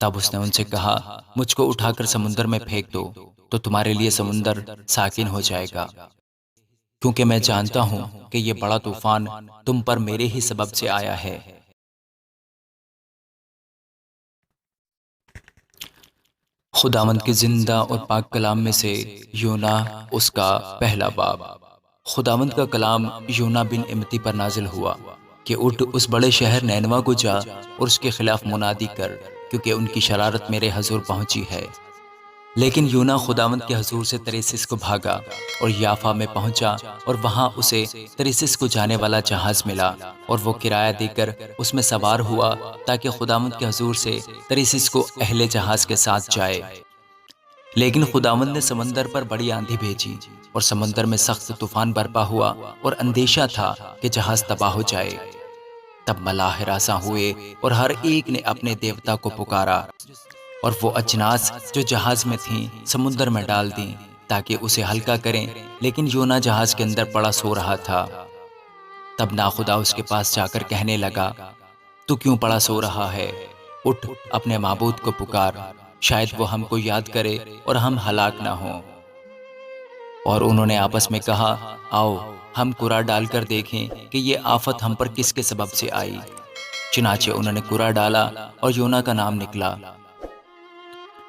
تب اس نے ان سے کہا، مجھ کو اٹھا کر سمندر میں پھینک دو تو تمہارے لیے سمندر ساکن ہو جائے گا، کیونکہ میں جانتا ہوں کہ یہ بڑا طوفان تم پر میرے ہی سبب سے آیا ہے۔ خداوند کے زندہ اور پاک کلام میں سے یونا، اس کا پہلا باب۔ خداوند کا کلام یونا بن امتی پر نازل ہوا کہ اٹھ اس بڑے شہر نینوا کو جا اور اس کے خلاف منادی کر، کیونکہ ان کی شرارت میرے حضور پہنچی ہے۔ لیکن یونا خداوند کے حضور سے تریسس کو بھاگا اور یافا میں پہنچا، اور وہاں اسے تریسس کو جانے والا جہاز ملا، اور وہ کرایہ دے کر اس میں سوار ہوا تاکہ خداوند کے حضور سے تریسس کو اہل جہاز کے ساتھ جائے۔ لیکن خداوند نے سمندر پر بڑی آندھی بھیجی، اور سمندر میں سخت طوفان برپا ہوا، اور اندیشہ تھا کہ جہاز تباہ ہو جائے۔ تب ملاح ہراساں ہوئے اور ہر ایک نے اپنے دیوتا کو پکارا، اور وہ اجناس جو جہاز میں تھیں سمندر میں ڈال دیں تاکہ اسے ہلکا کریں، لیکن یونا جہاز کے اندر پڑا سو رہا تھا۔ تب ناخدا اس کے پاس جا کر کہنے لگا، تو کیوں پڑا سو رہا ہے؟ اٹھ اپنے معبود کو پکار، شاید وہ ہم کو یاد کرے اور ہم ہلاک نہ ہوں۔ اور انہوں نے آپس میں کہا، آؤ ہم کرا ڈال کر دیکھیں کہ یہ آفت ہم پر کس کے سبب سے آئی۔ چنانچہ انہوں نے کرا ڈالا اور یونا کا نام نکلا۔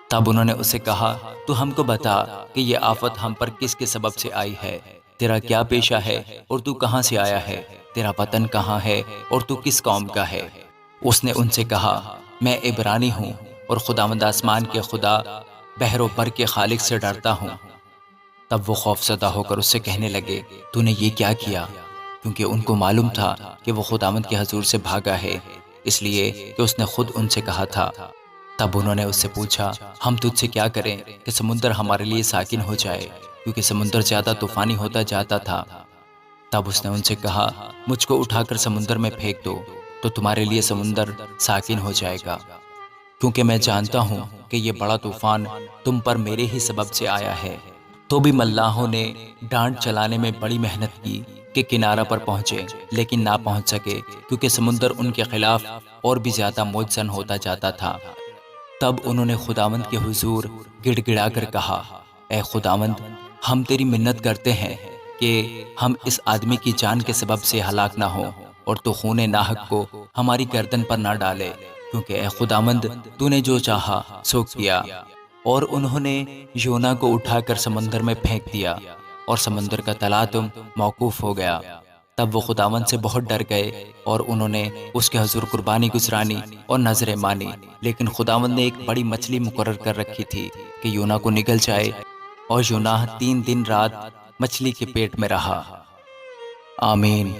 تب انہوں نے اسے کہا، تو ہم کو بتا کہ یہ آفت ہم پر کس کے سبب سے آئی ہے، تیرا کیا پیشہ ہے اور تو کہاں سے آیا ہے، تیرا وطن کہاں ہے اور تو کس قوم کا ہے؟ اس نے ان سے کہا، میں عبرانی ہوں اور خداوند آسمان کے خدا بحر و بر کے خالق سے ڈرتا ہوں۔ تب وہ خوف زدہ ہو کر اس سے کہنے لگے، تو نے یہ کیا کیا؟ کیونکہ ان کو معلوم تھا کہ وہ خداوند کے حضور سے بھاگا ہے، اس لیے کہ اس نے خود ان سے کہا تھا۔ تب انہوں نے اس سے پوچھا، ہم تجھ سے کیا کریں کہ سمندر ہمارے لیے ساکن ہو جائے، کیونکہ سمندر زیادہ طوفانی ہوتا جاتا تھا۔ تب اس نے ان سے کہا، مجھ کو اٹھا کر سمندر میں پھینک دو تو تمہارے لیے سمندر ساکن ہو جائے گا، کیونکہ میں جانتا ہوں کہ یہ بڑا طوفان تم پر میرے ہی سبب سے آیا ہے۔ تو بھی ملاحوں نے ڈانٹ چلانے میں بڑی محنت کی کہ کنارہ پر پہنچے، لیکن نہ پہنچ سکے، کیونکہ سمندر ان کے خلاف اور بھی زیادہ موجزن ہوتا جاتا تھا۔ تب انہوں نے خداوند کے حضور گڑ گڑا کر کہا، اے خداوند، ہم تیری منت کرتے ہیں کہ ہم اس آدمی کی جان کے سبب سے ہلاک نہ ہوں، اور تو خون ناحق کو ہماری گردن پر نہ ڈالے، کیونکہ اے خداوند تو نے جو چاہا سو کیا۔ اور انہوں نے یونا کو اٹھا کر سمندر میں پھینک دیا، اور سمندر کا تلاطم موقوف ہو گیا۔ تب وہ خداوند سے بہت ڈر گئے، اور انہوں نے اس کے حضور قربانی گزرانی اور نذریں مانی، لیکن خداوند نے ایک بڑی مچھلی مقرر کر رکھی تھی کہ یونا کو نگل جائے، اور یونا 3 دن رات مچھلی کے پیٹ میں رہا۔ آمین۔